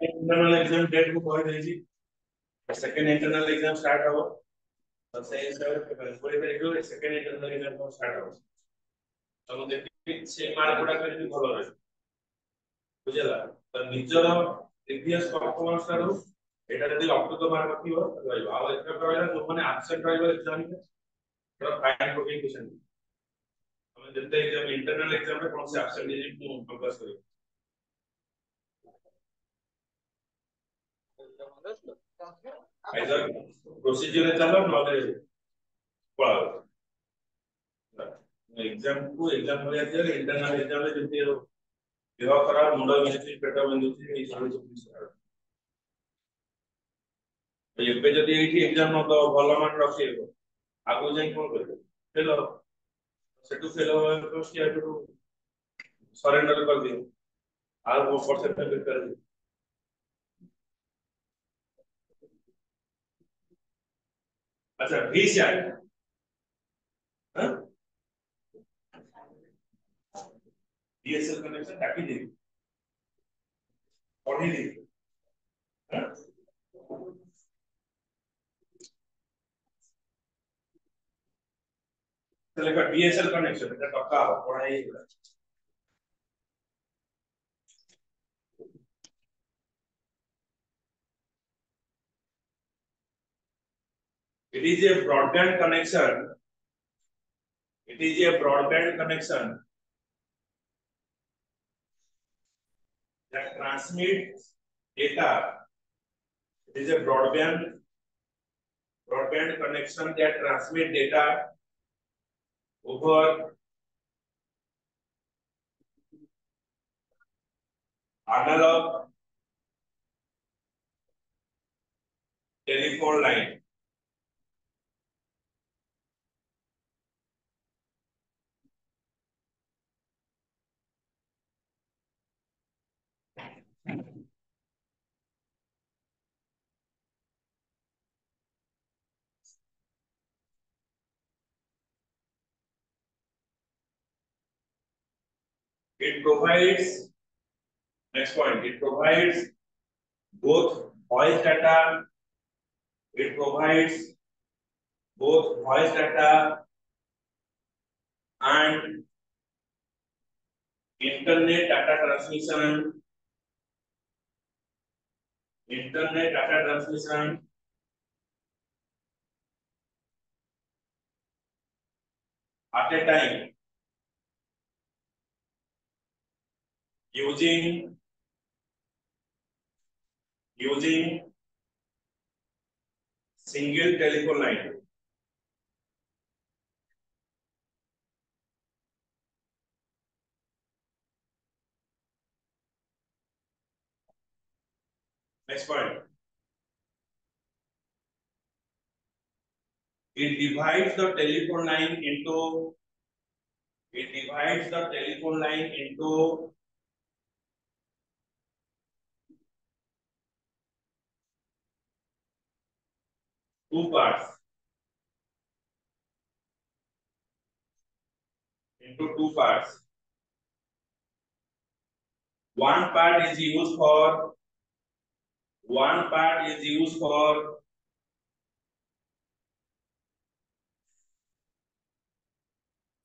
Internal exam date को कह देजी सेकंड इंटरनल एग्जाम स्टार्ट हो तो से हिसाब से 20 तारिख रो सेकंड इंटरनल एग्जाम स्टार्ट हो तो देखि से मार्क गुडा करी भलो रहे बुझला तो निजर प्रीवियस परफॉर्मेंस रो एटा जदी अप टू द मार्क थिबो रहइबो आ एटा कहला जो माने एब्सेंट रहइबो एग्जाम में तो फाइन कोटिंग क्वेश्चन हम जते एग्जाम इंटरनल एग्जाम में कौन से एब्सेंटेज को फोकस करियो आइदर प्रोसीजर चलो नॉलेज पढ़ाओ एग्जाम को एग्जाम भलिया दिया इंटरनल एग्जाम में जति देह खराब मुंड बिंधुची पेट बिंधुची ए सब जिनिस एबे जति एठी एग्जाम न तो भलो मार्क रखिबो आगु जाई कोन करबो फेल सेटु फेल हो स्टेट टू सरेंडर कर दियो आर वो परसेंटेज कर दियो अच्छा 20 यार हां डीएसएल कनेक्शन काटी दे पढ़ी दे हां चले का डीएसएल कनेक्शन এটা टका पढ़ाई it is a broadband connection it is a broadband connection that transmits data it is a broadband connection that transmit data over analog telephone line. It provides next point. It provides both voice data. It provides both voice data and internet data transmission. Internet data transmission at a time using single telephone line. Next point. It divides the telephone line into two parts. One part is used for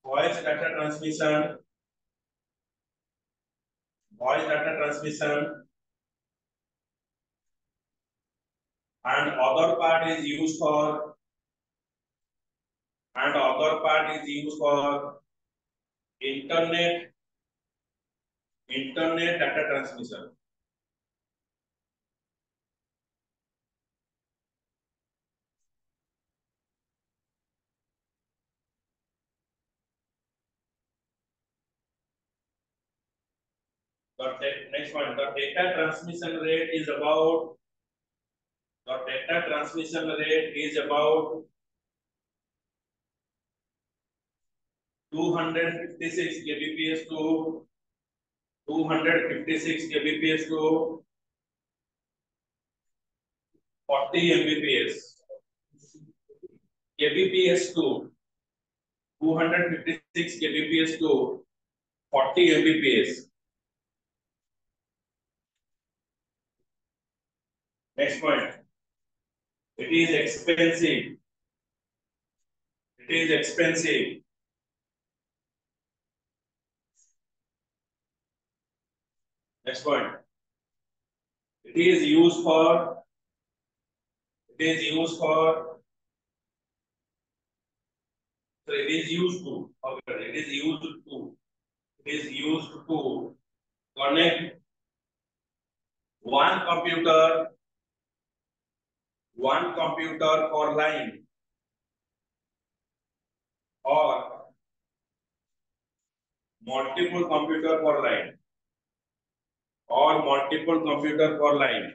voice data transmission and other part is used for internet data transmission. Next one, the data transmission rate is about 256 kbps to 40 mbps. kbps to 256 kbps to 40 mbps. Next point. It is expensive. It is expensive. Next point. It is used for. It is used for. So it is used to. Okay. It is used to. It is used to connect one computer. One computer per line or multiple computer per line or multiple computer per line.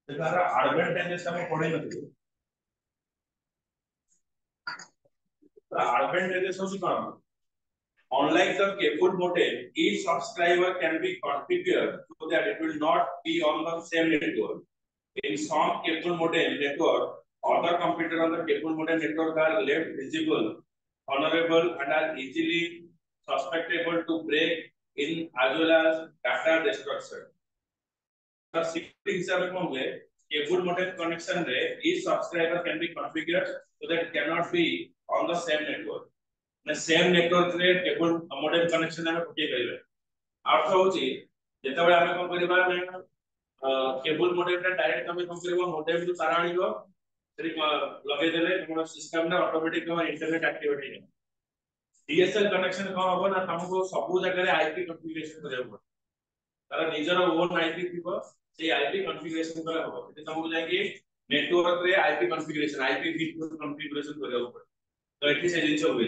ତାର advantages ଆମେ ପଢେଇ ନଥିଲୁ advantages ହଉଛି କଣ unlike the cable modem each subscriber can be configured so that it will not be on the same network in some cable modem network other computer on the cable modem network are left visible vulnerable and are easily susceptible to break in as well as data destruction the security हिसाब से होंगे cable modem connection रे each subscriber can be configured so that it cannot be on the same network ना same network रे cable modem connection ଆମେ ପକେଇ ପାରିବା अर्थ होची ଯେତେବେଳେ ଆମେ କଣ କରିବା ନା cable modem ଟା डायरेक्ट ଆମେ କଣ କରିବା modem ରୁ ତାର ଆଣିବ ସେଠି ଲଗେଇ ଦେଲେ ଆମର ସିଷ୍ଟମ ରେ ଅଟୋମେଟିक ତମ इंटरनेट एक्टिवेट ହେଇଯିବ DSL कनेक्शन कौन होगा ना तुमको सब जगह आईपी कॉन्फ़िगरेशन କରିବାକୁ ପଡିବ तार निजर ओन आईपी थिबो से आईपी कॉन्फ़िगरेशन करा होबो एते तुमको जाके नेटवर्क रे IP configuration IP V configuration କରିବାକୁ ପଡିବ तो एठी से जिंस होबे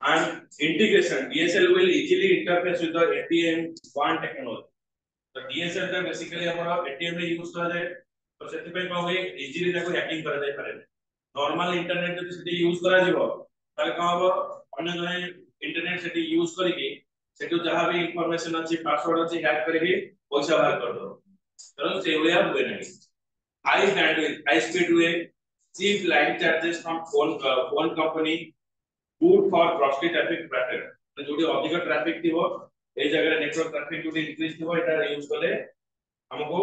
and integration DSL will easily interface with the ATM WAN technology तो DSL ता बेसिकली हमरा ATM रे यूज करा जाय तो सेति पे कहो इजीली ताको हैकिंग करा जाय पारे नॉर्मल इंटरनेट जदि सेति यूज करा जिवो ताले कहो हबो अन्य जने इंटरनेट सेति यूज करिके सेटु जहां भी इंफॉर्मेशन अछि पासवर्ड अछि हैक करके पैसा बाहर कर दो तो से वे हुए नहीं हाई बैंडविड्थ हाई स्पीड हुए cheap line charges from phone company good for trusted traffic pattern तो जोडी अधिक ट्रैफिक थिबो ए जगह नेटवर्क ट्रैफिक जोडी इंक्रीज थिबो एटा यूज करले हमको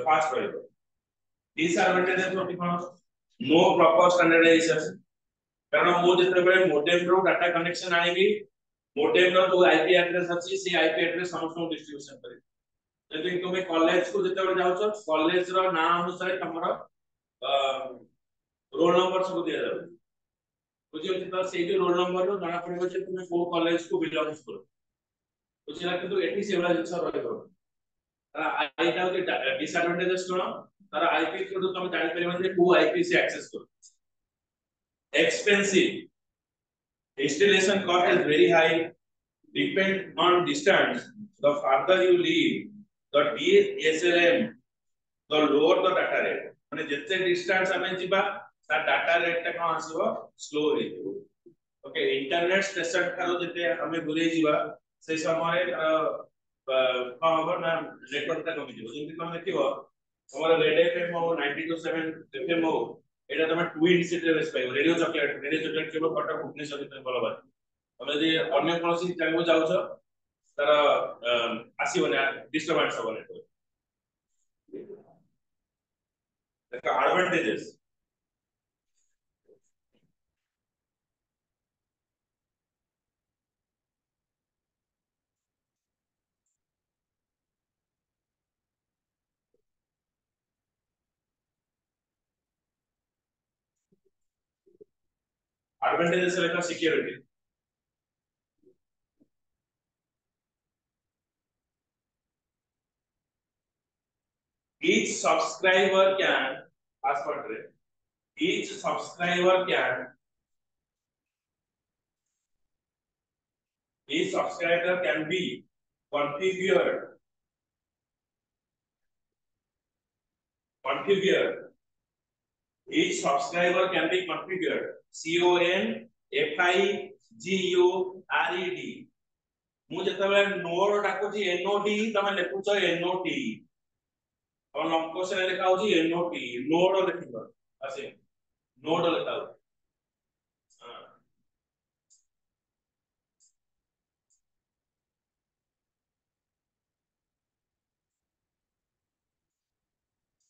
फास्ट रहइबो डिसएडवांटेजेस होती कोन नो प्रॉपर स्टैंडर्डाइजेशन कारण मो जेते बेले मोडेम रो डाटा कनेक्शन आनिबी मोडेम रो जो आईपी एड्रेस अछि से आईपी एड्रेस समस्त डिस्ट्रीब्यूशन करे जदि तुमे कॉलेज को जेते बेले जाउछ कॉलेज रो नाम अनुसार तमरो रोल नंबर सब दिया जाउ बुझियो त सेही जो रोल नंबर रो जाना पड़िबो जे तुमे को कॉलेज को बिलोंग्स करो बुझिला किंतु एठी सेवला जिंस रहइबो आईटा के डिसएडवांटेजेस कोन तार आईपी थ्रू तुमे जानि परिबो जे को आईपी से एक्सेस करो expensive installation cost is very high depend on distance the farther you live the DSLM the lower the data rate माने जते डिस्टेंस हमें जिबा ता डाटा रेट ता कोन आसीबो स्लो रे ओके इंटरनेट स्टेशन थारो जते हमें बुले जिबा से समय कोन होबो ना नेटवर्क ता कमी जिवो जेंति तुम देखिबो हमर रेड एफएम हो 92.7 एफएम हो एटा तमे ट्विन सिटी रे पाइबो रेडियो चॉकलेट केवल कटक भुवनेश्वर भितर बोलबा तमे जे अन्य कोनसी जगह जाउछ तार आसीबो ना डिस्टर्बेंस होबो network the advantages Advantages like security. Each subscriber can, as per trade, each subscriber can, each subscriber can be configured, each subscriber can be configured, configured. ମୁଁ ଯେତେବେଳେ ନୋଡ ଡାକୁଛି NOD ତମେ ଲେଖୁଛ NOT, और नंको से लिखा हो जी NOT नोड लिखिबो असे node लिखा हो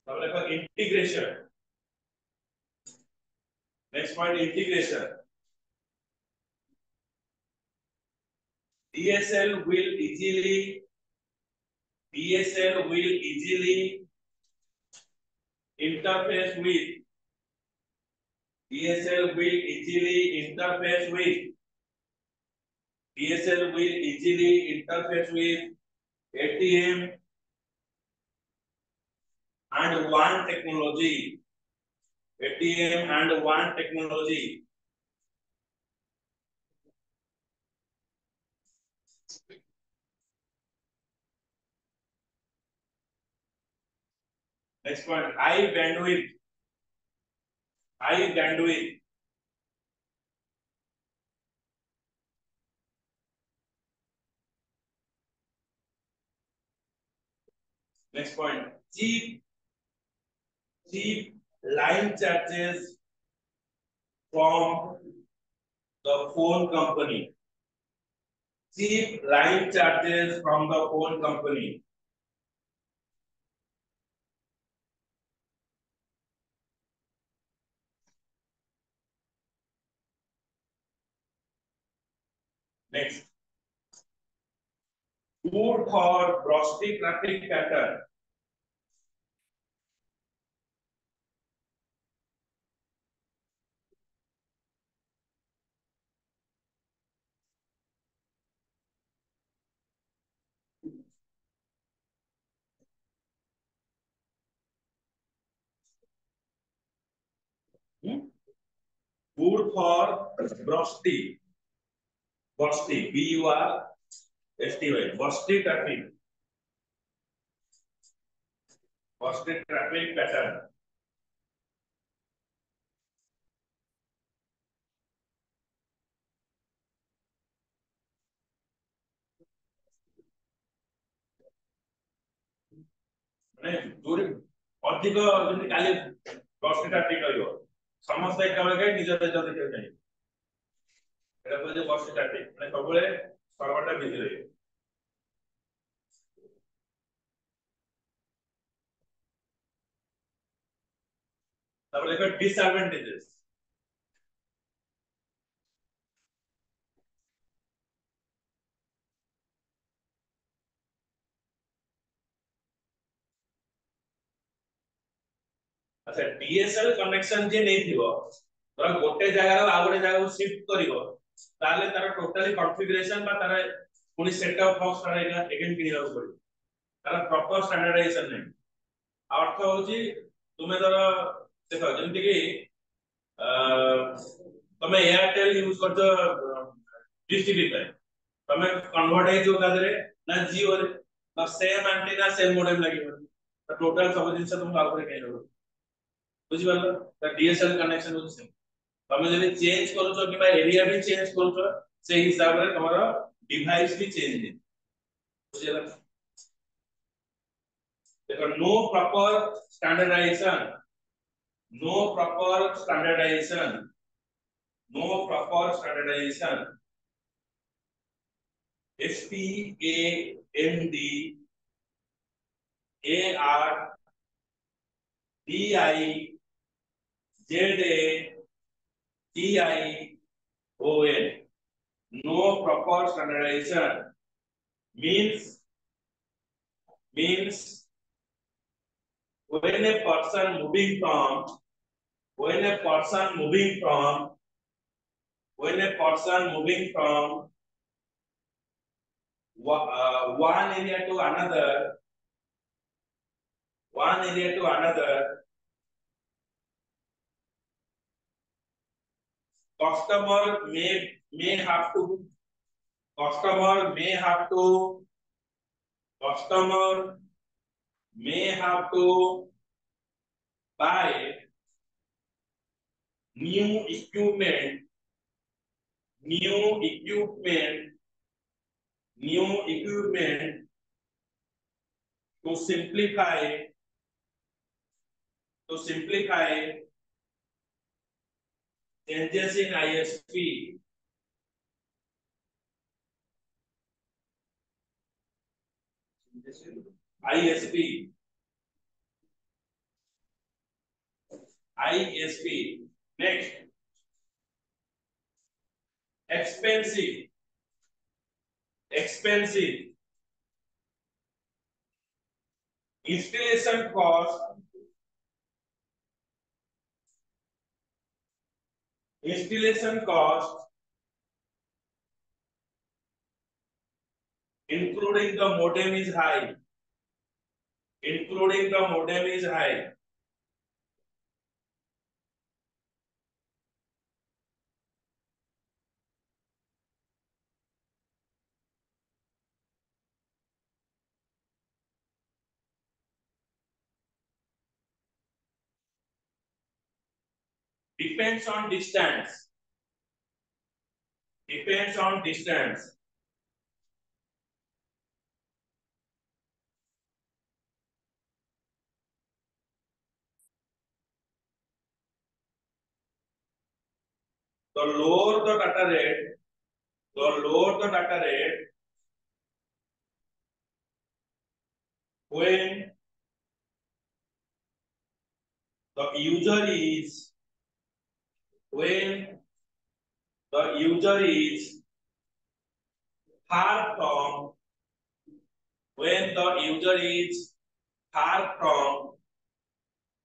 तब लिखा integration. Next point integration. DSL will easily interface with DSL will easily interface with ATM and WAN technology. ATM and WAN technology. Next point, high bandwidth. Next point, cheap line charges from the phone company. Cheap line charges from the phone company. Next, good for prosty traffic pattern. Good for prosty. BURSTY. Prosty traffic. Prosty traffic pattern. माने दूरी अधिक जति काली prosty traffic रहियो समस्त एकबेले के निज निज देखै छै एटा बोले prosty traffic माने सबले सर्वरटा बिजी रहियो. तब देखो डिसएडवांटेजेस. अच्छा DSL कनेक्शन जे नै थिबो तो गोटे जगह रो आ गोटे जगह शिफ्ट करिवो ताले तार टोटली कॉन्फ़िगरेशन बा तार पुनी सेटअप बॉक्स तारेगा अगेन किनिया पड़ो तार प्रॉपर स्टैंडर्डाइजेशन नै अर्थ होची तुमे धर देखो जेंति कि तमे एयरटेल यूज करतो डिस्ट्रिक्ट पे तमे कन्वर्ट हे जो कादरे ना जियो रे ना सेम एंटीना सेम मॉडेम लागिवो तो टोटल सब दिन से तुम आउरे कहि रो बुझि पालो तो DSL कनेक्शन होची सेम तमे जदि चेंज करूछो कि एरिया भी चेंज करूछो से हिसाब रे तमरो डिवाइस भी चेंज हे बुझिला. देखो no proper standardisation SPANDIZATION. No proper standardization means when a person moving from when a person moving from one area to another, customer may have to customer may have to customer may have to buy new equipment new equipment new equipment to simplify changes in ISP ISP ISP. Next, expensive installation cost including the modem is high depends on distance the lower the data rate when the user is far from when the user is far from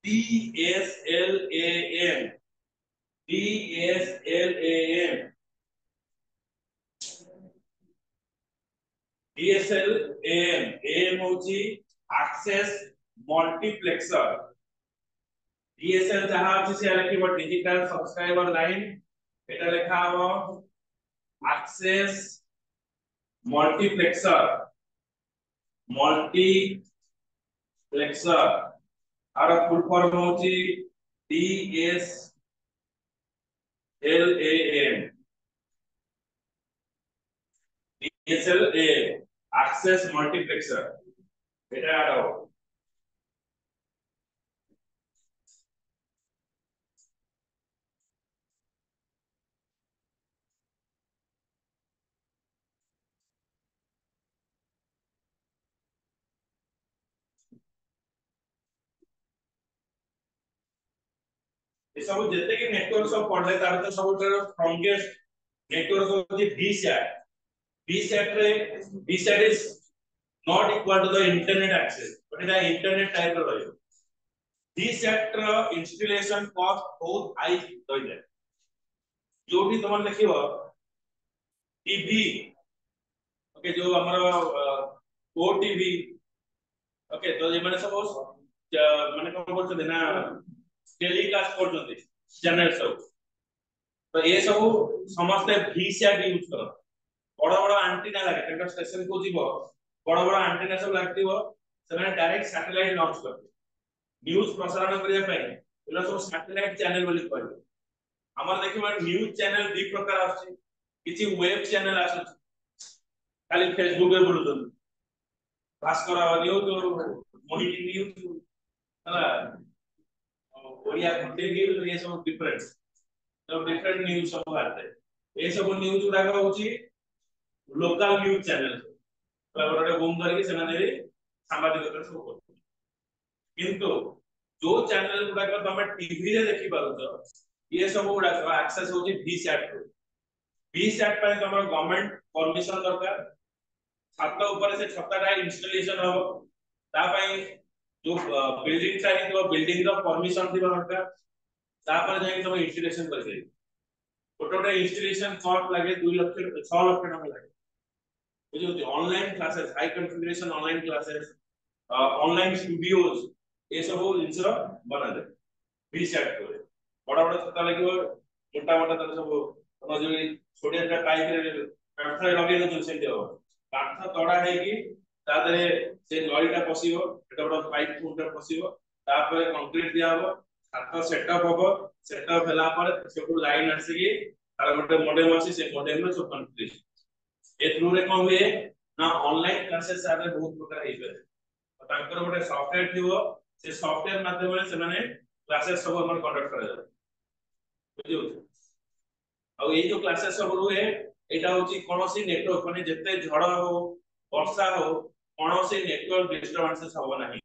DSLAM DSLAM AM होची access multiplexer DSL जहाँ होची से लिखिबो digital subscriber line एटा लिखा हो access multiplexer आर full form होची DSLAM access multiplexer এটা আরো ये सब जते कि नेटवर्क सब पढ़ले तार तो सब स्ट्रांगेस्ट नेटवर्क होची VSAT is not equal to the internet access but it is internet type ro रहियो VSAT रो इंस्टॉलेशन कॉस्ट बहुत हाई होय जाय जो भी तुम लिखिबो टीवी ओके जो हमर ओ टीवी ओके तो ये माने सब माने कोन बोलछे ना टेलीकास्ट करछन्ती चैनल सब तो ये सब समस्त VSAT यूज करो बड़ बड़ एंटीना लागे तंका स्टेशन को जीवो बड़ बड़ एंटीना सब लागतिबो सेना डायरेक्ट सैटेलाइट लॉन्च करते न्यूज़ प्रसारण करिया पय एला सब सैटेलाइट चैनल बोली कहबो हमर देखिबा न्यूज़ चैनल दि प्रकार आछी किछि वेब चैनल आछी खाली फेसबुक पे बोलुछन भास्कर न्यूज़ मोहिनी न्यूज़ हला ओडिया कंटेंट न्यूज़ ये सब डिफरेंट न्यूज़ सब आते ये सब न्यूज़ उडा होची लोकल न्यूज़ चैनल बरोडे घूम करके सेना देरी सामाजिकता सब करते किंतु जो चैनल गुडा का तमे टीवी रे देखि पारुछो ये सब गुडा का एक्सेस होची VSAT रो VSAT पर तमरो गवर्नमेंट परमिशन दरकार छात ऊपर से छताटा इंस्टॉलेशन हो ता पई जो बिल्डिंग चाहिए तो बिल्डिंग रो परमिशन दिबा दरकार ता पर जाई तमे इंस्टॉलेशन कर दे गोटे इंस्टॉलेशन कॉस्ट लगे 2 लाख 6 लाख टका लगे बुझे online classes high configuration online classes online studios ये सब जिनस बना दे बी सेट करे बड़ा बड़ा छता लगे मोटा मोटा तर सब हम जो छोटे पाइप रे काठ लगे दे सेंटी हो काठ तड़ा है कि तादरे से नळीटा पसिबो एटा बड़ा पाइप फुटा पसिबो तापर कंक्रीट दिया हो छात सेटअप हो सेटअप होला पर सब लाइन आसी तार गोटे मॉडेम आसी से मॉडेम में सब कॉन्फ़िगरेशन ए थ्रू रे कोन हुए ना ऑनलाइन क्लासेस सारे बहुत प्रकार हे पारे तांकर गोटे सॉफ्टवेयर थिवो से सॉफ्टवेयर माध्यम रे से माने क्लासेस सब हमर कंडक्ट करा जाय बुझियो आ ए जो क्लासेस सब रुए एटा होची कोनोसी नेटवर्क माने जते झड़ हो वर्षा हो कोनोसी नेटवर्क डिस्टरबेंसेस हो नाही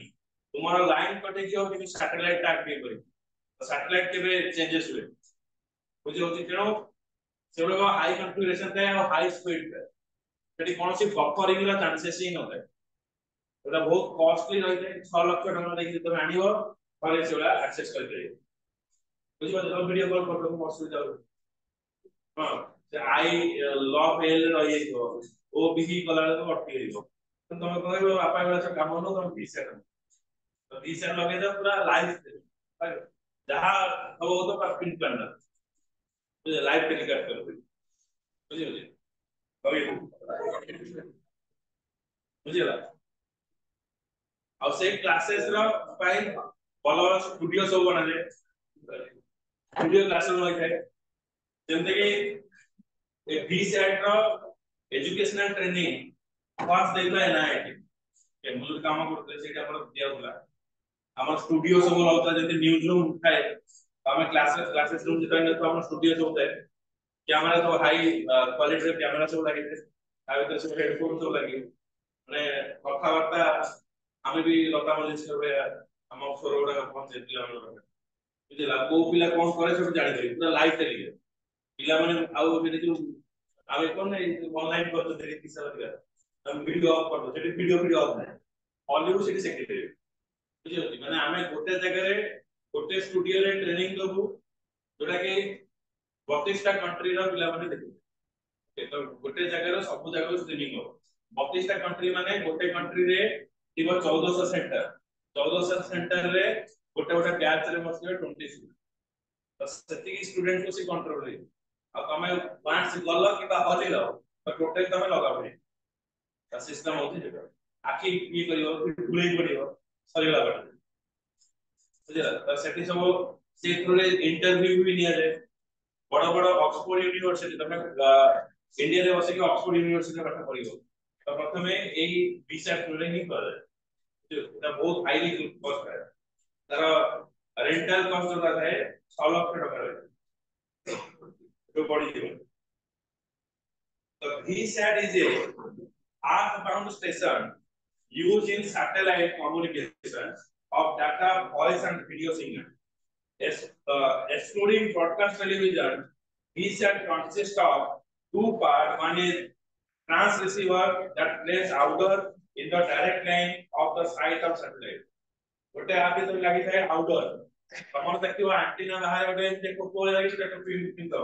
तुम्हारा लाइन कटे कि हो कि सैटेलाइट एक्टिव करी सैटेलाइट के चेंजेस हुए बुझियो होची केनो सेबो हाई कॉन्फ़िगरेशन थे और हाई स्पीड थे सेठी कोनोसी बफरिंग रा चांसेस ही न थे एटा बहुत कॉस्टली रहिते 6 लाख टका देखि तुम आनिबो पर सेला एक्सेस कर करियो बुझियो तो वीडियो कॉल कर तुम असुविधा हो हां से आई लॉ फेल रहि तो ओ बिही कला तो अटकी गइबो तो तुम कहबो आपा वाला से काम न तुम पीसे तो पीसे लगे तो पूरा लाइव जहां हो तो पर पिन करना तो लाइव टेलीकास्ट कर बुझियो बुझियो बुझिला और से क्लासेस रो पाई भलो स्टूडियो सब बना दे स्टूडियो क्लासेस होय छै जेंते कि ए बी सेट रो एजुकेशनल ट्रेनिंग पास देता है ना ए मूल काम करते सेटा पर दिया होला हमर स्टूडियो सब होता जेंते न्यूज रूम थाए हमें क्लासेस रूम जेता तो हमर स्टूडियो सब होता है कैमरा तो हाई क्वालिटी रे कैमरा सब लगे थे आ भीतर सब हेडफोन सब लगे माने कथा वार्ता हमें भी लता मंगेशकर रे हम सरोड़ा पहुंचे पिला मन बुझिला को पिला कोन करे सब जानि करी पूरा लाइव चली गए पिला माने आउ जे जो आवे कोन नै ऑनलाइन कर तो देखि किसा लगा हम वीडियो ऑफ कर दो जेटी वीडियो ऑफ है हॉलीवुड सिटी सेक्रेटरी बुझियो माने हमें गोटे जगह रे गोटे स्टूडियो रे ट्रेनिंग करबो जोटा कि 32 टा कंट्री रो पिला माने देखि तो गोटे जगह रो सब जगह स्ट्रीमिंग हो 32 टा कंट्री माने गोटे कंट्री रे थिबो 1400 सेंटर रे गोटे गोटे बैच रे बसिबे 20 तो सेति स्टूडेंट को से कंट्रोल रे आ तमे वांस गल्ला कि बा हलिलो तो टोटल तमे लगाबे ता सिस्टम होती जेबे आखि ई करियो खुलेई पड़ियो सरिला बाटे बुझला तो सेति सब से थ्रू रे इंटरव्यू भी निया जाय बड़ बड़ ऑक्सफोर्ड यूनिवर्सिटी तमे इंडिया रे बसे कि ऑक्सफोर्ड यूनिवर्सिटी रे पाठ पढियो तो प्रथमे एई विषय थ्रू रे ही करे तो बहुत हाईली कॉस्ट है तार रेंटल कॉस्ट होता है 6 लाख टका रे जो बड़ी जीवन the VSAT is a earthbound station used in satellite communication of data voice and video signal excluding broadcast television VSAT consists of two parts one is transceiver that plays outdoor in the direct line of the site of satellite गोटे आप तो लगी थाए outdoor तमर देखियो antenna बाहर गोटे देखो कोल लगी तो पिन दो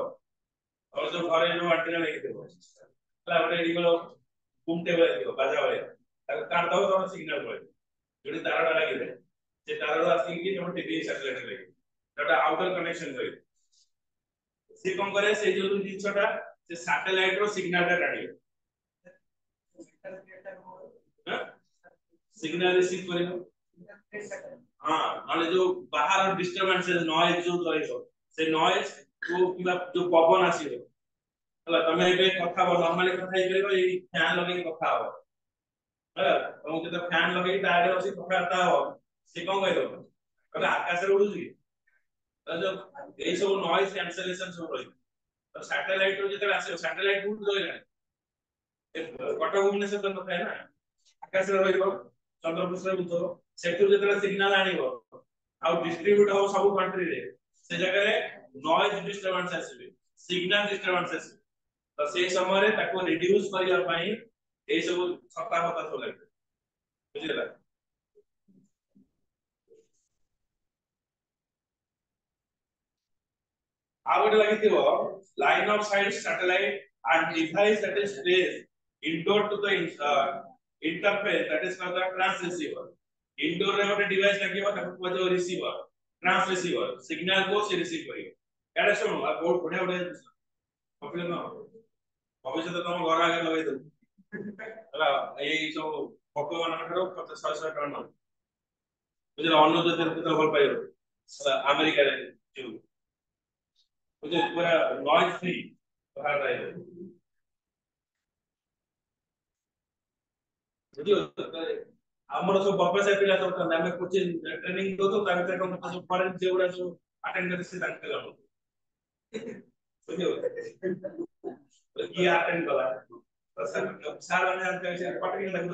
और जो घरे जो एंटीना लगी देबो हला गोटे इगलो कुमटे बले दियो बाजा बले ताको काट दो तो सिग्नल पळे जोडी तारडा लगी दे से तारडा आसी कि हम टीवी सैटेलाइट लगी जोटा आउटर कनेक्शन करी से कोन करे से जो जिंसटा से सैटेलाइट रो सिग्नल टा काढियो सिग्नल रिसीव करियो हां माने जो बाहर डिस्टरबेंसेस नॉइज जो करियो से नॉइज को किबा जो पवन आसीबो हला तमे बे कथा नॉर्मली कथा हे करियो ए फैन लगे कथा हो हला तुम के तो फैन लगे तारे ओसी कथा हो से कोन कहियो कला आकाश रे उडुजी तो जो ए सब नॉइज कैंसलेशन सब रही तो सैटेलाइट रो जेते आसीबो सैटेलाइट उड रही कटक भुवनेश्वर तो नଥାଏ ना आकाश रे रहिबो चंद्रपृष्ठ रे उठो सेटु जेतरा सिग्नल आनिबो आ डिस्ट्रीब्यूट हो सब कंट्री रे से जगह रे नॉइज डिस्टरबेंस आसीबे सिग्नल डिस्टरबेंस आसीबे तो से समय रे ताको रिड्यूस करिया पई ए सब छत्ता होता सब लागे बुझिला ଆଉ ଗୋଟେ ଲାଗିଥିବ line of sight satellite and device that is placed indoor to the interface that is called the transceiver. Indoor रे ଗୋଟେ device ଲାଗିବ ତାକୁ କୁହାଯିବ receiver, transceiver signal को से receive करियो। यार सुनो आ बहुत बढ़िया बढ़िया कपिल ना भविष्य तो तुम घर आगे लगे दो ହେଲା ଏଇ ସବୁ ଫଟୋ ମାନଙ୍କର 50-100 ଟଙ୍କା ନବ ବୁଝିଲ ଅନୁରୋଧ ତ ଭଲ ପାଇବ ଆମେରିକାରେ ଯୋଉ ବୁଝିଲ ପୁରା ନଏଜ ଫ୍ରି ବାହାର ରହିବ ବୁଝିଲ ଆମର ସବୁ ବଫେ ପିଲା ସବୁ ଆମେ କୋଚିଂ ଟ୍ରେନିଂ ଦଉଛୁ ତା ଭିତରେ କଣ ସବୁ ଫରେନ୍ ଯେଗୁଡା ସବୁ ଆଟେଣ୍ଡ କରି ସେ ତାଙ୍କ ଜାଣୁ ବୁଝିଲ କିଏ ଆଟେଣ୍ଡ କଲା ସାର୍ ମାନେ ଜାଣିଛନ୍ତି ସେ ପଟିଂ ଲାଗୁ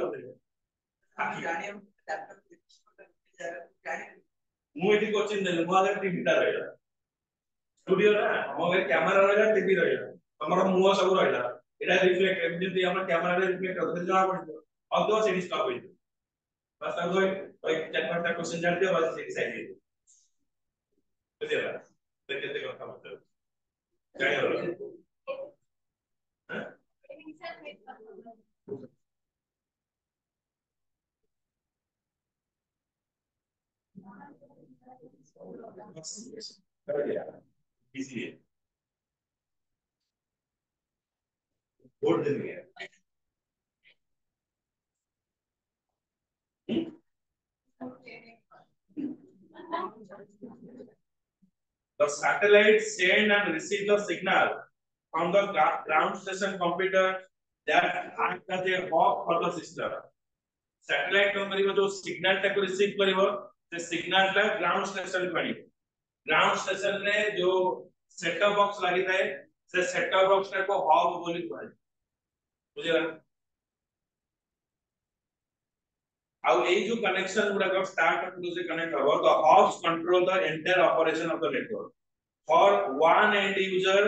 ମୁଁ ଏଠି କୋଚିଂ ଦେଲି ମୋ ଆଗରେ ଟିଭି ଟା ରହିଲା स्टूडियो ना हम एक कैमरा रहेगा टीवी रहेगा हमर मुंह सब रहेला एटा रिफ्लेक्ट जेति हमर कैमरा रे रिफ्लेक्ट होते जଣା पड़तो अब तो सेट स्टॉप होई बस अब कोई चार पांच क्वेश्चन जान दियो बस सेट साइड दे बुझिला देखते देखो मतलब काय हो हां इजी है बोर्ड दे दिया The satellite send and receive the signal from the ground station computer that act as a hub for the system. Satellite company में जो signal टा को receive करिवो से signal टा ground station को आनी ground station रे जो set top box लगी थाए से set top box टा को hub बोली कुहाई बुझिला Our age of connection would have start to connect over the hubs control the entire operation of the network. For one end user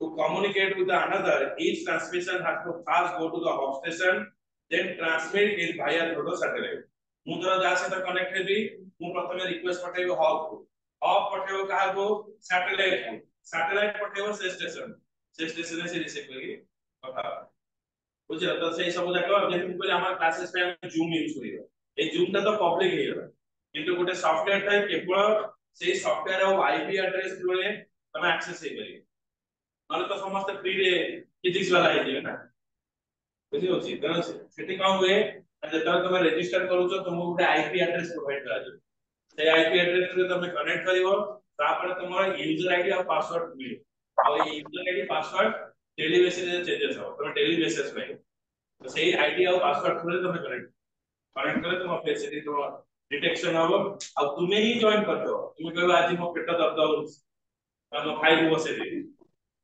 to communicate with another, each transmission has to first go to the hub station, then transmit it via through the satellite. मुद्रा जहाँ से connect है भी, मुझे प्रथम request पटेगा hub को, hub पटेगा कहाँ को satellite को, satellite पटेगा से station से receive करेगी, पता बुझिला तो सेही सब जाक जेति कोले हमर क्लासेस पे हम जूम यूज करियो ए जूम ता तो पब्लिक हे गला किंतु गोटे सॉफ्टवेयर था केवल सेही सॉफ्टवेयर और आईपी एड्रेस जोड़े तमे एक्सेस हे करियो माने तो समस्त फ्री रे फिजिक्स वाला हे जे ना बुझियो छी त सेठी काम हुए जेता तमे रजिस्टर करूछो तुमको गोटे आईपी एड्रेस प्रोवाइड करा जे से आईपी एड्रेस रे तमे कनेक्ट करिवो तापर तुमर यूजर आईडी और पासवर्ड मिलियो और ये user ID password daily basis रे चेंजेस हो तुम डेली बेसिस पे तो सही आईडी और पासवर्ड थोड़े तुम कनेक्ट करे तुम फेसिलिटी तो डिटेक्शन हो अब तुम्हें ही जॉइन करतो तुम कहबो आज मो पेट दर्द हो तम फाइल बसे दे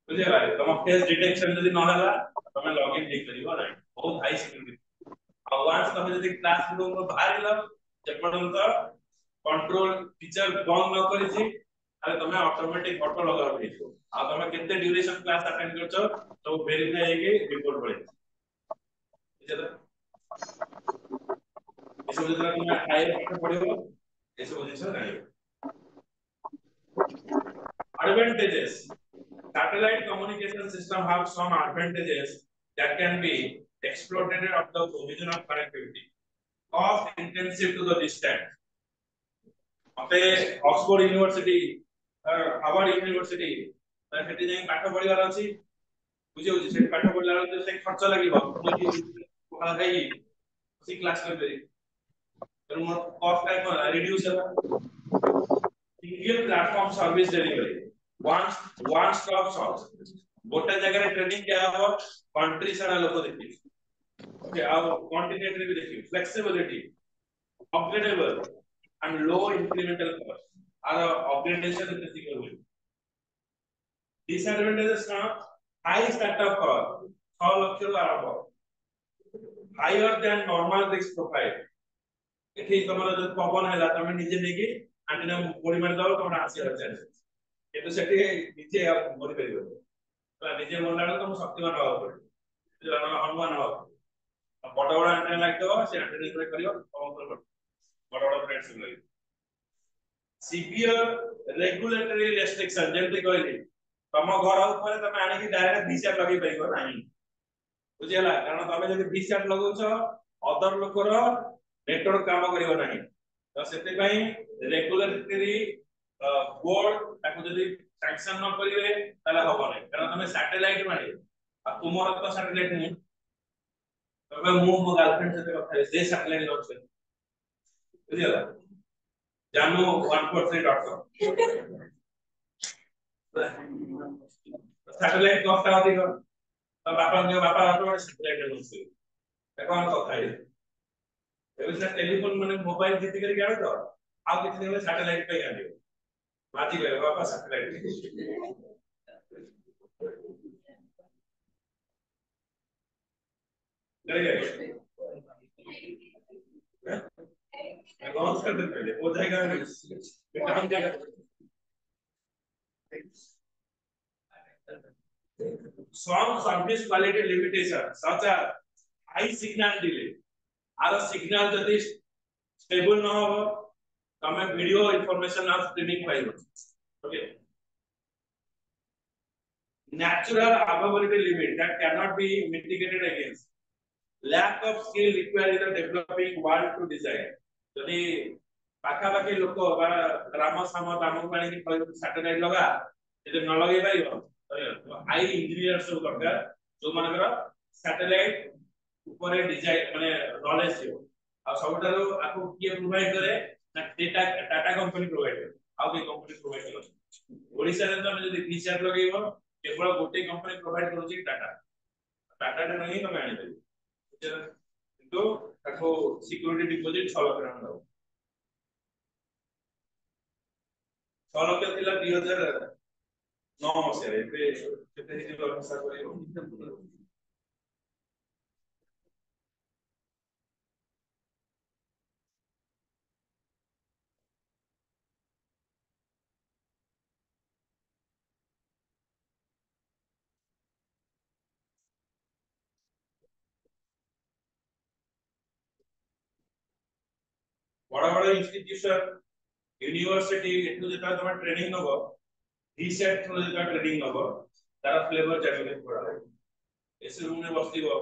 बुझे भाई तुम फेस डिटेक्शन यदि न होला तुम लॉगिन नहीं करिवो ना बहुत हाई सिक्योरिटी अब वंस तुम यदि क्लास रूम में बाहर लो जेपर्यंत कंट्रोल फीचर बंद न करी छी अरे तुम ऑटोमेटिक ऑटो लगा पड़िछो आ तुम केते ड्यूरेशन क्लास अटेंड करछो तो वेरीफाई हेके रिपोर्ट पड़े ये सब जरा तुम हायर पाठ पढ़ियो ये सब जिंस नहीं advantages satellite communication system have some advantages that can be exploited of the provision of connectivity cost intensive to the distance मते ऑक्सफोर्ड यूनिवर्सिटी हार्वर्ड यूनिवर्सिटी सेठी जाई पाठ पढिबार अछि बुझियो जे सेठी पाठ पढला रे से खर्च लागिबो मुझे कोला गई उसी क्लास कर दे तर मोर कॉस्ट टाइम रिड्यूस होला single platform service delivery one stop shop गोटे जगह रे ट्रेनिंग क्या हो कंट्री सारा लोग देखि ओके आ कॉन्टिनेंट रे भी देखि flexibility upgradable and low incremental cost are upgradation in the single way. Disadvantages now high startup cost, 6 lakh ରୁ ଆରମ୍ଭ higher than normal risk profile. ଏଠି ତମର ଯଦି ପବନ ହେଲା ତମେ ନିଜେ ନେଇକି ଆଣ୍ଟିନା ଗୋଳି ମାରି ଦବ ତମର ଆସିବାର ଚାନ୍ସେସ୍ କିନ୍ତୁ ସେଠି ନିଜେ ମରି ପାରିବ ହେଲା ନିଜେ ମରିଲା ବେଳେ ତମକୁ ଶକ୍ତିମାନ ହବାକୁ ପଡିବ ହନୁମାନ ହବାକୁ ବଡ ବଡ ଆଣ୍ଟିନା ଲାଗିବ ସେ ଆଣ୍ଟିନା ଉପରେ କରିବ ତମ ଉପରେ ବଡ ବଡ ପ୍ଲେଟ୍ସ ଲାଗିବ सिवियर रेगुलेटरी रेस्ट्रिक्शन जेंति कहली तम घर ऊपर तमे आनी कि डायरेक्ट वीसेट लगे परिबो नाही बुझिला कारण तमे जदि वीसेट लगाउछ अदर लोकर नेटवर्क काम करिवो नाही तो सेते पई रेगुलेटरी बोर्ड ताको जदि सैंक्शन न करिवे ताला होबो नाही कारण तमे सैटेलाइट माने आ तुमर तो सैटेलाइट नहीं तमे मो गर्लफ्रेंड से कथा से सैटेलाइट लॉन्च कर बुझिला जानू 143.com सैटेलाइट कॉस्ट अधिक तो बापा ऑटोमेटिक सैटेलाइट लॉन्च कर कौन कथा है एबे से टेलीफोन माने मोबाइल जीत कर आवे तो आ किछ दिन में सैटेलाइट पे आनियो माती गए बापा सैटेलाइट ले गए लॉन्च कर दे पहले हो जाएगा काम जाएगा some service quality limitation such as high signal delay आर सिग्नल जदि स्टेबल न हो तमे वीडियो इंफॉर्मेशन ऑफ स्ट्रीमिंग पाइबो okay natural availability limit that cannot be mitigated against lack of skill required in the developing world to design जदि पाखा पाखी लोक बा ग्राम साम दाम पानी की सैटेलाइट लगा यदि न लगे पाइबो तो हाई इंजीनियर सब दरकार जो मानकर सैटेलाइट ऊपर डिजाइन माने नॉलेज हो आ सबटारो आपको किए प्रोवाइड करे ना टाटा कंपनी प्रोवाइड करे आउ के कंपनी प्रोवाइड करे ओडिसा रे तो जदि फीचर लगेबो केवल गोटे कंपनी प्रोवाइड करूची टाटा टाटा रे नहीं तमे आनी दे तो ताको सिक्योरिटी डिपॉजिट 6 लाख टका दो 6 लाख थिला 2009 मसिया रे केते हिसाब भाषा करियो बड़ा बड़ा इंस्टीट्यूशन यूनिवर्सिटी एटू जेता तमे ट्रेनिंग नबो रीसेट थ्रू जेता ट्रेनिंग नबो तारा फ्लेवर जाने पड़ा एसे रूम में बसतिबो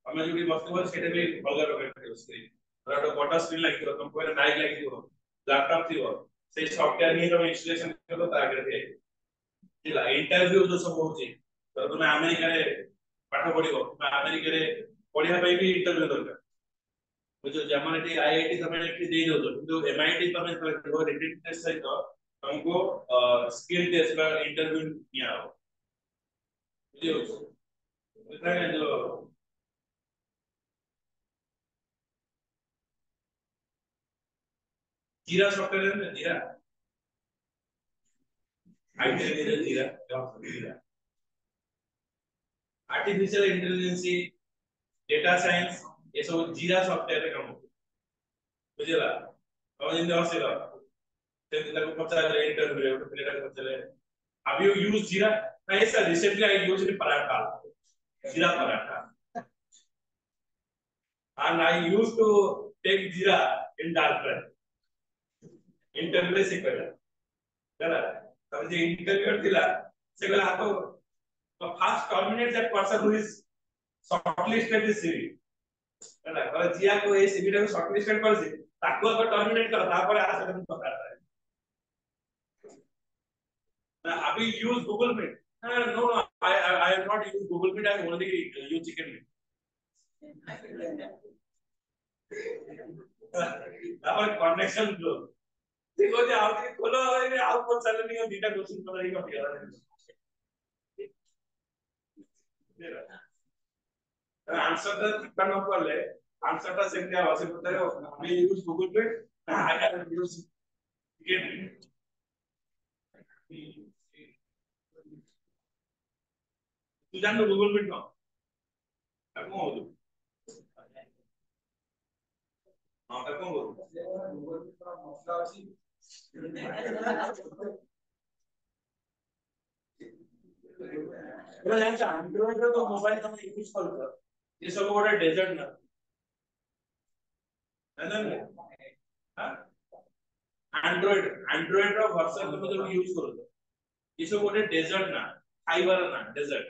हमें जोडी बसतिबो सेटे भी अलग अलग स्क्रीन बड़ा बड़ा स्क्रीन लागितो तुम कोई नाइक लागितो लैपटॉप थिबो से सॉफ्टवेयर नहीं तुम इंस्टॉलेशन करो ता आगे थे तिला इंटरव्यू जो सब होची तो तुम अमेरिका रे पाठ पढिबो अमेरिका रे पढिया पई भी इंटरव्यू दरकार जो जमानेटी आईआईटी तमे एठी दे दो किंतु एमआईटी तमे तो रिटेन टेस्ट सहित तुमको स्किल टेस्ट का इंटरव्यू निया हो बुझियो बुझा है जो जीरा सॉफ्टवेयर है जीरा आईटी में जीरा जीरा आर्टिफिशियल इंटेलिजेंस डेटा साइंस ये सब जीरा सॉफ्टवेयर रे काम बुझिला हम जिंदे हसिला ते ताको पचारे इंटरव्यू रे प्लेटा पचारे have you used jira yes sir recently I used paratha jira paratha and I used to take jira in dark web interview से करा चला तब जे इंटरव्यू दिला से गला तो first terminate that person who is shortlisted this CV चला और जिया को ये CV रे shortlisted कर दे ताको को टर्मिनेट कर तापर आसे तुम पकड़ रहा है ना अभी use Google Meet no I have not used Google Meet I have only used Chicken Meet तापर कनेक्शन लो देखो जे आओ के खोलो अरे आओ कौन चले नहीं दीटा क्वेश्चन पता नहीं कब यार आंसर टा कन कर ले आंसर टा सेम क्या वासे पता है मैं यूज गूगल पे आई हैव यूज चिकन तू जान गूगल मीट ना अब कौन हो तू हां अब कौन हो गूगल मीट का मसला अछि तो यार एंड्रॉइड रो तो मोबाइल तुम यूज करो ये सब गोटे डेजर्ट ना है ना हां एंड्रॉइड रो वर्जन तुम जो यूज करो ये सब गोटे डेजर्ट ना फाइबर ना डेजर्ट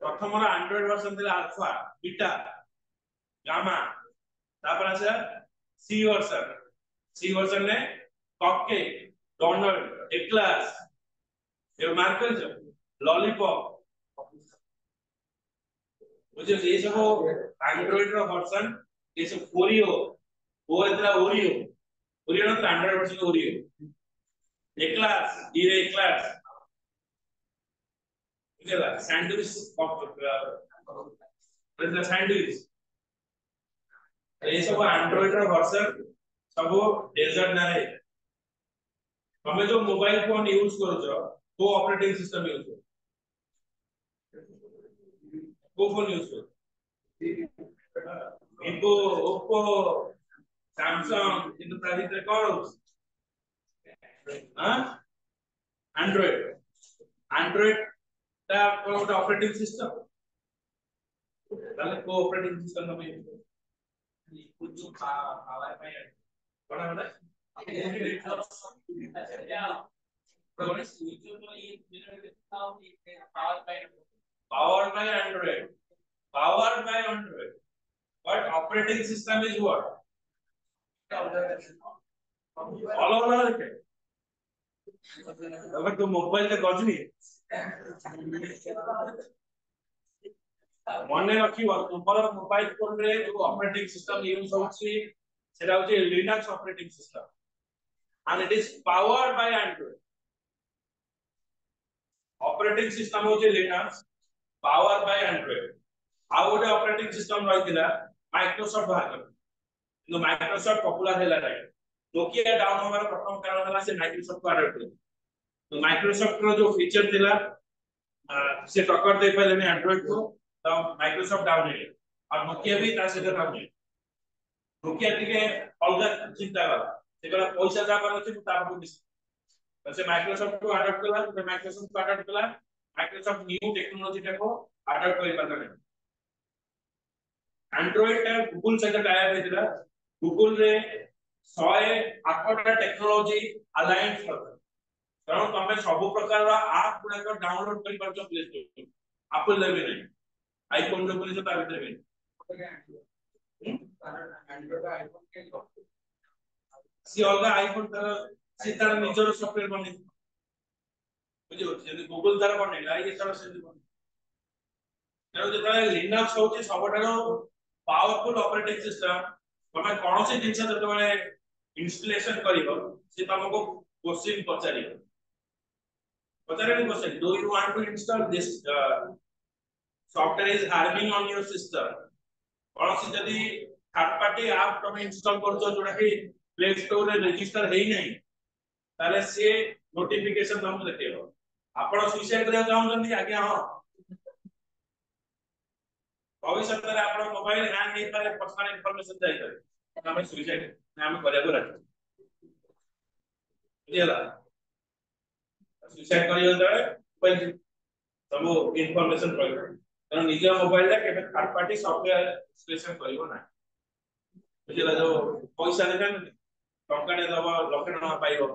प्रथम एंड्रॉइड वर्जन थिला अल्फा बीटा गामा तापर आसे सी वर्जन ने कपकेक डोनट एक्लास ये मार्क कर जो लॉलीपॉप मुझे ये सब एंड्रॉइड रो वर्जन ये सब ओरियो वो इतना ओरियो ओरियो ना एंड्रॉइड वर्जन ओरियो एक्लास ये एक्लास इधर सैंडविच मतलब सैंडविच ये सब एंड्रॉइड रो वर्जन सब डेजर्ट ना है हमें जो मोबाइल फोन यूज करो वो ऑपरेटिंग सिस्टम यूज करो वो फोन यूज करो Vivo, Oppo, Samsung into price कौन हाँ Android ता कौन सा ऑपरेटिंग सिस्टम ताले को ऑपरेटिंग सिस्टम में कुछ जो पावर पाई कौन है powered by Android but operating system is what all over the अगर तो मोबाइल के गजनी मने रखिबो तुमर मोबाइल फोन रे जो ऑपरेटिंग सिस्टम यूज होछि सेटा होछि Linux operating system and it is powered by Android operating system होछि लिनक्स powered by Android आ गोटे ऑपरेटिंग सिस्टम रहितिला माइक्रोसॉफ्ट बाहर किंतु माइक्रोसॉफ्ट पॉपुलर हैला रे नोकिया डाउन होबार प्रथम कारण हला से माइक्रोसॉफ्ट को अडॉप्ट कर तो माइक्रोसॉफ्ट रो जो फीचर थिला से टक्कर दे पाले ने एंड्रॉइड को तो माइक्रोसॉफ्ट डाउन है और नोकिया भी ता से डाउन है नोकिया टिके अलग चिंता करा सेकला पैसा जा पर अछि ता को मिस से माइक्रोसॉफ्ट को अडॉप्ट कला तो माइक्रोसॉफ्ट को अडॉप्ट कला माइक्रोसॉफ्ट न्यू टेक्नोलॉजी टा को अडॉप्ट करि पाता नहीं एंड्रॉइड टा गूगल से टाइप हेतिला गूगल रे 108टा टेक्नोलॉजी अलाइन करता कारण तमे सब प्रकार ऐप गुडा को डाउनलोड करि परछो प्ले स्टोर एप्पल लेबे नहीं आईफोन जो बोले ता भीतर में एंड्रॉइड आईफोन के सी अलगा आईफोन तर सी तर निजर सॉफ्टवेयर बने बुझियो यदि गूगल तार बने लाई ये तर से बने तेरो जेता लिनक्स होची सबठारो पावरफुल ऑपरेटिंग सिस्टम तमे कोन से जिंस जतबे इंस्टॉलेशन करिवो से तुमको क्वेश्चन पचारिबो पचारे question do you want to install this software is harming on your system कोन से जदी थर्ड पार्टी ऐप तुम इंस्टॉल करछो जोडा कि प्ले स्टोर रे रजिस्टर हेई नै ताले से नोटिफिकेशन तुमको देखेबो आपण सुसाइड करे चाहउछन आज्ञा हां भविष्य में आपण मोबाइल हैंग नहीं पारे पर्सनल इंफॉर्मेशन जाई करे हमें सुसाइड हमें करे को राखी बुझियला सुसाइड करियो दरे मोबाइल सब इंफॉर्मेशन पाइबो कारण निज मोबाइल ला के थर्ड पार्टी सॉफ्टवेयर इंस्टॉलेशन करियो ना बुझियला जो पैसा देखान टंका ने दबा लक्ष टका पाइबो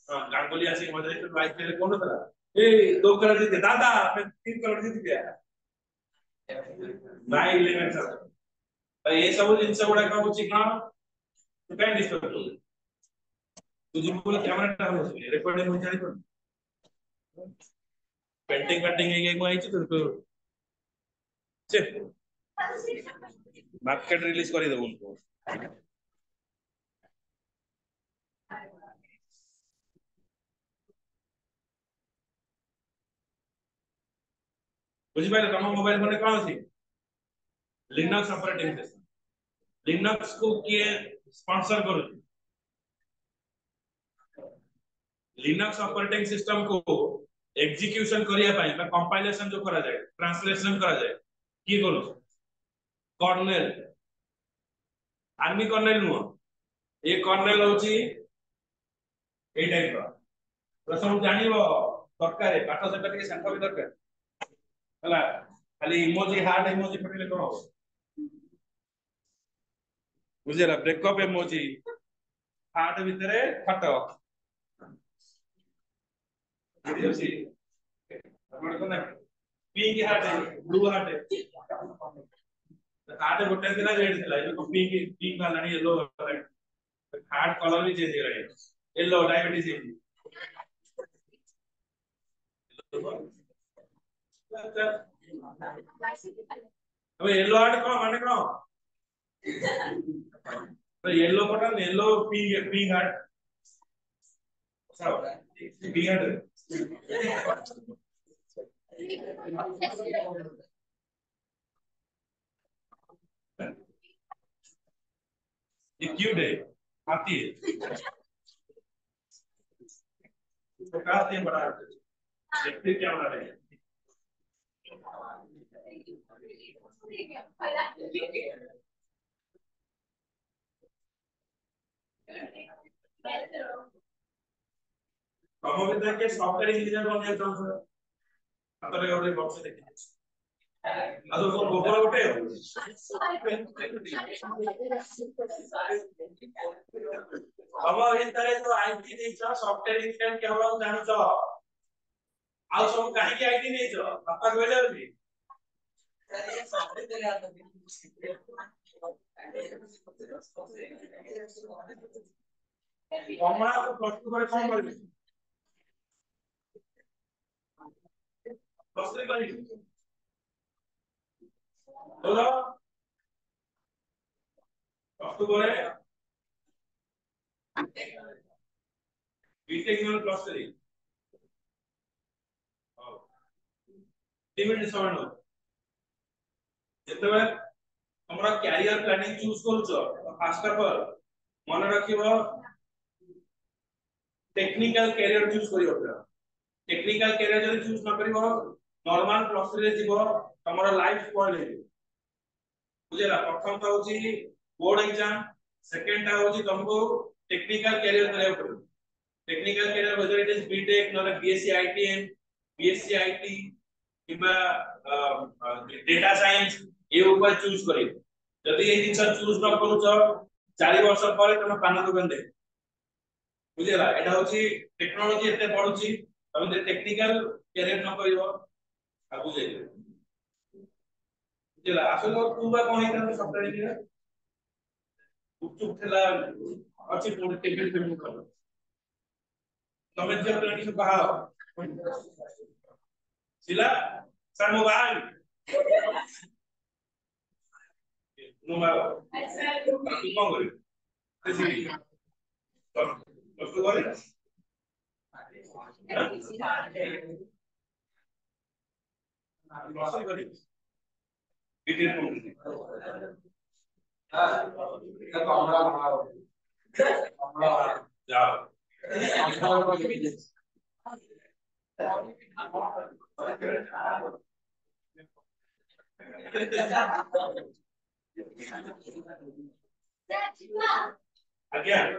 गांगुली आसी मजे बाइक पे कोन थला ए 2 करोड़ दे दादा मैं 3 करोड़ दे दिया भाई 11 सर तो ये सब जिंस गुडा का होची का तू काय डिस्टर्ब तू तुझी बोल कैमरा टा हो रिकॉर्डिंग हो जाई तो पेंटिंग एक आई तो छे मार्केट रिलीज करी देबो उनको बुझी पाइले तुम मोबाइल फोन कोन अछि लिनक्स ऑपरेटिंग सिस्टम लिनक्स को किए स्पॉन्सर करू लिनक्स ऑपरेटिंग सिस्टम को एग्जीक्यूशन करिया पाई बा कंपाइलेशन जो करा जाय ट्रांसलेशन करा जाय की करू कर्नेल आर्मी कर्नेल नो ये कर्नेल होची ए टाइप रो प्रथम जानिबो दरकार पाठ सेटा के सेंटर भी दरकार हला खाली इमोजी हार्ट इमोजी पटेले कोन हो बुझेला ब्रेकअप इमोजी हार्ट भितरे फट पिंक हार्ट है ब्लू हार्ट है हार्ट गोटे थिला रेड थिला ये पिंक पिंक वाला नहीं येलो हार्ट कलर भी चेंज हो रहा है येलो डायबिटीज अब येलो हार्ट कौन माने कौन तो yellow button yellow pink pink heart सब पिंक हार्ट ये क्यों है आती है तो कहाँ से बड़ा देखते क्या बना रहे हैं हम अभी तक के सॉफ्टवेयर इंजीनियर बन गए तो अतरे और बॉक्स देखिए ಅದು ಗೊಬ್ಬರ ಬಿಟ್ಟೆ हम इंतरे तो आईटी नहीं छ सॉफ्टवेयर इंजीनियर के हम जानु छ आ सब काहे के आईटी नहीं छ पप्पा कहले होली हमरा तो प्लस 2 करे कौन करबे प्लस 3 करी बोलो प्लस 2 करे बीटेक में प्लस 3 3 मिनट समय नो जेतेबे हमरा कैरियर प्लानिंग चूज करूछ फास्ट पर मन रखिबो टेक्निकल कैरियर चूज करियो टेक्निकल कैरियर जब चूज न करिबो नॉर्मल प्लस 3 रे जीवो हमर लाइफ स्पॉइल हे बुझेला प्रथम तो होची बोर्ड एग्जाम सेकंड टा होची तुमको टेक्निकल कैरियर करियो पड़ो technical career whether it is BTech not BSc ITM BSc IT किबा डेटा साइंस ये ऊपर चूज करियो जदी ए जिंस चूज न करूछ 4 वर्ष पर तुम पान दुकान दे बुझेला एटा होची टेक्नोलॉजी एते पडुची तमे टेक्निकल कैरियर न करियो आगु जाई बुझेला असल तू बा कोन इतना सॉफ्टवेयर इंजीनियर चुप थला अछि पूर्ण टेक्निकल पेमेंट कर तमे जे प्लानिंग सब कहा सिला सर मोबाइल मोबाइल तू कोन करे किसी तो करे लॉस करे डिटेल कोन हां कमरा बनाओ जाओ again